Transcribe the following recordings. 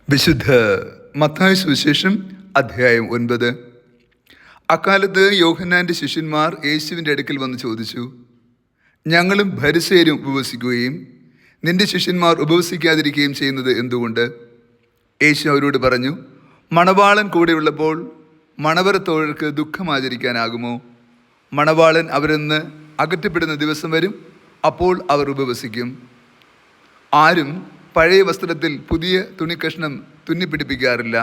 വിശുദ്ധ മത്തായി സുവിശേഷം അധ്യായം 9. അക്കാലത്ത് യോഹന്നാന്റെ ശിഷ്യന്മാർ യേശുവിൻ്റെ അടുക്കൽ വന്ന് ചോദിച്ചു, ഞങ്ങളും ഫരിസേയരും ഉപവസിക്കുകയും നിന്റെ ശിഷ്യന്മാർ ഉപവസിക്കാതിരിക്കുകയും ചെയ്യുന്നത് എന്തുകൊണ്ട്? യേശു അവരോട് പറഞ്ഞു, മണവാളൻ കൂടെയുള്ളപ്പോൾ മണവറത്തോഴർക്ക് ദുഃഖം ആചരിക്കാനാകുമോ? മണവാളൻ അവരിൽ നിന്ന് അകറ്റപ്പെടുന്ന ദിവസം വരും, അപ്പോൾ അവർ ഉപവസിക്കും. ആരും പഴയ വസ്ത്രത്തിൽ പുതിയ തുണിക്കഷ്ണം തുന്നിപ്പിടിപ്പിക്കാറില്ല.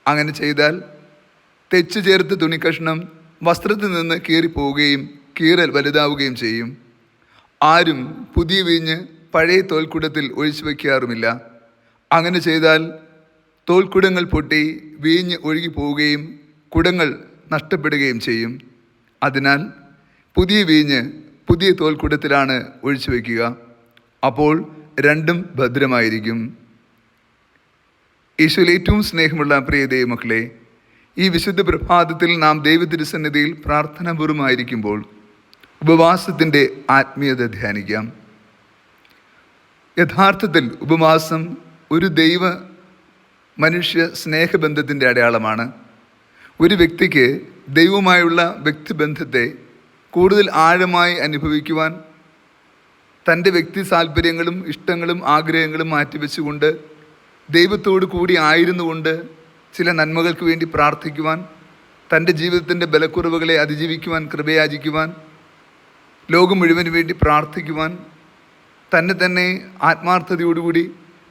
അങ്ങനെ ചെയ്താൽ തെച്ചു ചേർത്ത് തുണിക്കഷ്ണം വസ്ത്രത്തിൽ നിന്ന് കീറിപ്പോവുകയും കീറൽ വലുതാവുകയും ചെയ്യും. ആരും പുതിയ വീഞ്ഞ് പഴയ തോൽക്കുടത്തിൽ ഒഴിച്ചു വയ്ക്കാറുമില്ല. അങ്ങനെ ചെയ്താൽ തോൽക്കുടങ്ങൾ പൊട്ടി വീഞ്ഞ് ഒഴുകി പോവുകയും കുടങ്ങൾ നഷ്ടപ്പെടുകയും ചെയ്യും. അതിനാൽ പുതിയ വീഞ്ഞ് പുതിയ തോൽക്കുടത്തിലാണ് ഒഴിച്ചു വയ്ക്കുക. അപ്പോൾ രണ്ടും ഭദ്രമായിരിക്കും. ഈശോയിൽ ഏറ്റവും സ്നേഹമുള്ള പ്രിയ ദൈവമക്കളെ, ഈ വിശുദ്ധ പ്രഭാതത്തിൽ നാം ദൈവതിരുസന്നിധിയിൽ പ്രാർത്ഥനാപൂർവമായിരിക്കുമ്പോൾ ഉപവാസത്തിൻ്റെ ആത്മീയത ധ്യാനിക്കാം. യഥാർത്ഥത്തിൽ ഉപവാസം ഒരു ദൈവ മനുഷ്യ സ്നേഹബന്ധത്തിൻ്റെ അടയാളമാണ്. ഒരു വ്യക്തിക്ക് ദൈവവുമായുള്ള വ്യക്തിബന്ധത്തെ കൂടുതൽ ആഴമായി അനുഭവിക്കുവാൻ തൻ്റെ വ്യക്തി താല്പര്യങ്ങളും ഇഷ്ടങ്ങളും ആഗ്രഹങ്ങളും മാറ്റിവെച്ചുകൊണ്ട് ദൈവത്തോടു കൂടി ആയിരുന്നുകൊണ്ട് ചില നന്മകൾക്ക് വേണ്ടി പ്രാർത്ഥിക്കുവാൻ, തൻ്റെ ജീവിതത്തിൻ്റെ ബലക്കുറവുകളെ അതിജീവിക്കുവാൻ കൃപയാചിക്കുവാൻ, ലോകം മുഴുവന് വേണ്ടി പ്രാർത്ഥിക്കുവാൻ, തന്നെ ആത്മാർത്ഥതയോടുകൂടി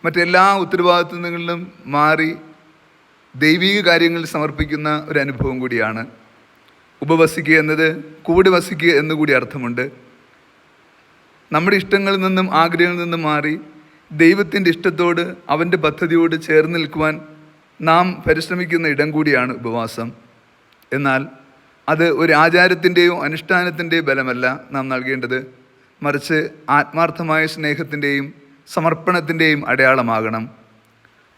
മറ്റെല്ലാ ഉത്തരവാദിത്വങ്ങളിലും മാറി ദൈവിക കാര്യങ്ങളിൽ സമർപ്പിക്കുന്ന ഒരു അനുഭവം കൂടിയാണ്. ഉപവസിക്കുക എന്നത് കൂടെ വസിക്കുക എന്നുകൂടി അർത്ഥമുണ്ട്. നമ്മുടെ ഇഷ്ടങ്ങളിൽ നിന്നും ആഗ്രഹങ്ങളിൽ നിന്നും മാറി ദൈവത്തിൻ്റെ ഇഷ്ടത്തോട് അവൻ്റെ പദ്ധതിയോട് ചേർന്ന് നിൽക്കുവാൻ നാം പരിശ്രമിക്കുന്ന ഇടം കൂടിയാണ് ഉപവാസം. എന്നാൽ അത് ഒരു ആചാരത്തിൻ്റെയോ അനുഷ്ഠാനത്തിൻ്റെയോ ബലമല്ല നാം നൽകേണ്ടത്, മറിച്ച് ആത്മാർത്ഥമായ സ്നേഹത്തിൻ്റെയും സമർപ്പണത്തിൻ്റെയും അടയാളമാകണം.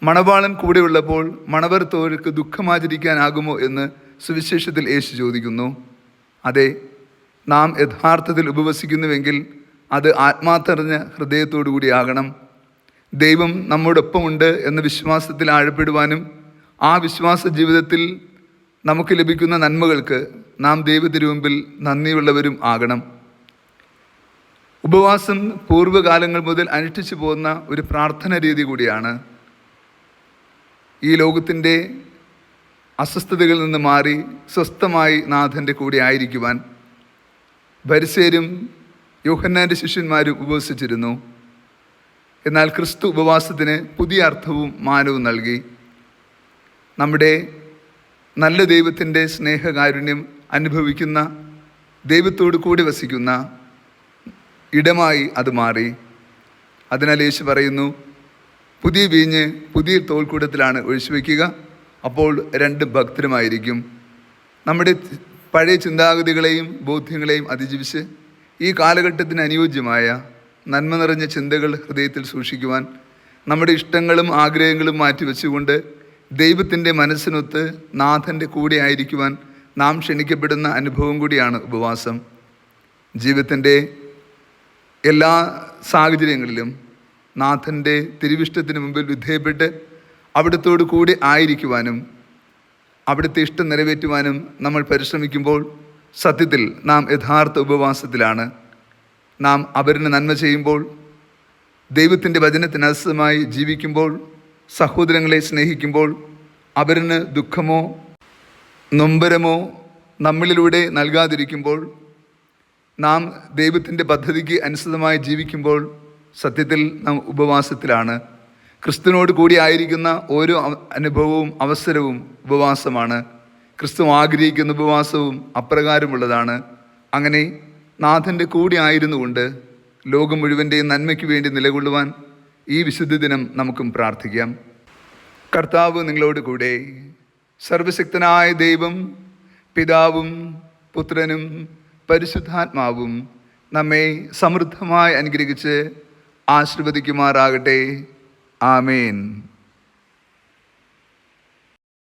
മണവാളൻ കൂടെയുള്ളപ്പോൾ മണവറത്തോഴർക്ക് ദുഃഖമാചരിക്കാനാകുമോ എന്ന് സുവിശേഷത്തിൽ യേശു ചോദിക്കുന്നു. അതെ, നാം യഥാർത്ഥത്തിൽ ഉപവസിക്കുന്നുവെങ്കിൽ അത് ആത്മാർത്ഥറിഞ്ഞ ഹൃദയത്തോടു കൂടിയാകണം. ദൈവം നമ്മോടൊപ്പമുണ്ട് എന്ന വിശ്വാസത്തിൽ ആഴപ്പെടുവാനും ആ വിശ്വാസ ജീവിതത്തിൽ നമുക്ക് ലഭിക്കുന്ന നന്മകൾക്ക് നാം ദൈവത്തിരുമുമ്പിൽ നന്ദിയുള്ളവരും ആകണം. ഉപവാസം പൂർവ്വകാലങ്ങൾ മുതൽ അനുഷ്ഠിച്ചു പോകുന്ന ഒരു പ്രാർത്ഥന രീതി കൂടിയാണ്. ഈ ലോകത്തിൻ്റെ അസ്വസ്ഥതകളിൽ നിന്ന് മാറി സ്വസ്ഥമായി നാഥൻ്റെ കൂടെ ആയിരിക്കുവാൻ ഫരിസേയരും യോഹന്നാന്റെ ശിഷ്യന്മാരും ഉപവസിച്ചിരുന്നു. എന്നാൽ ക്രിസ്തു ഉപവാസത്തിന് പുതിയ അർത്ഥവും മാനവും നൽകി. നമ്മുടെ നല്ല ദൈവത്തിൻ്റെ സ്നേഹകാരുണ്യം അനുഭവിക്കുന്ന, ദൈവത്തോട് കൂടി വസിക്കുന്ന ഇടമായി അത് മാറി. അതിനാൽ യേശു പറയുന്നു, പുതിയ വീഞ്ഞ് പുതിയ തോൽക്കൂടത്തിലാണ് ഒഴിച്ചു വയ്ക്കുക, അപ്പോൾ രണ്ടും ഭദ്രമായിരിക്കും. നമ്മുടെ പഴയ ചിന്താഗതികളെയും ബോധ്യങ്ങളെയും അതിജീവിച്ച് ഈ കാലഘട്ടത്തിന് അനുയോജ്യമായ നന്മ നിറഞ്ഞ ചിന്തകൾ ഹൃദയത്തിൽ സൂക്ഷിക്കുവാൻ, നമ്മുടെ ഇഷ്ടങ്ങളും ആഗ്രഹങ്ങളും മാറ്റിവെച്ചുകൊണ്ട് ദൈവത്തിൻ്റെ മനസ്സിനൊത്ത് നാഥൻ്റെ കൂടെ ആയിരിക്കുവാൻ നാം ക്ഷണിക്കപ്പെടുന്ന അനുഭവം കൂടിയാണ് ഉപവാസം. ജീവിതത്തിൻ്റെ എല്ലാ സാഹചര്യങ്ങളിലും നാഥൻ്റെ തിരുവിഷ്ടത്തിന് മുമ്പിൽ വിധേയപ്പെട്ട് അവിടുത്തോടു കൂടി ആയിരിക്കുവാനും അവിടുത്തെ ഇഷ്ടം നിറവേറ്റുവാനും നമ്മൾ പരിശ്രമിക്കുമ്പോൾ സത്യത്തിൽ നാം യഥാർത്ഥ ഉപവാസത്തിലാണ്. നാം അവരിന് നന്മ ചെയ്യുമ്പോൾ, ദൈവത്തിൻ്റെ വചനത്തിനനുസൃതമായി ജീവിക്കുമ്പോൾ, സഹോദരങ്ങളെ സ്നേഹിക്കുമ്പോൾ, അവരിന് ദുഃഖമോ നൊമ്പരമോ നമ്മളിലൂടെ നൽകാതിരിക്കുമ്പോൾ, നാം ദൈവത്തിൻ്റെ പദ്ധതിക്ക് അനുസൃതമായി ജീവിക്കുമ്പോൾ സത്യത്തിൽ നാം ഉപവാസത്തിലാണ്. ക്രിസ്തുവിനോട് കൂടി ആയിരിക്കുന്ന ഓരോ അനുഭവവും അവസരവും ഉപവാസമാണ്. ക്രിസ്തു ആഗ്രഹിക്കുന്ന ഉപവാസവും അപ്രകാരമുള്ളതാണ്. അങ്ങനെ നാഥൻ്റെ കൂടെ ആയിരുന്നുകൊണ്ട് ലോകം മുഴുവൻ്റെയും നന്മയ്ക്ക് വേണ്ടി നിലകൊള്ളുവാൻ ഈ വിശുദ്ധ ദിനം നമുക്കും പ്രാർത്ഥിക്കാം. കർത്താവ് നിങ്ങളോട് കൂടെ. സർവശക്തനായ ദൈവം പിതാവും പുത്രനും പരിശുദ്ധാത്മാവും നമ്മെ സമൃദ്ധമായി അനുഗ്രഹിച്ച് ആശീർവദിക്കുമാറാകട്ടെ. ആമേൻ.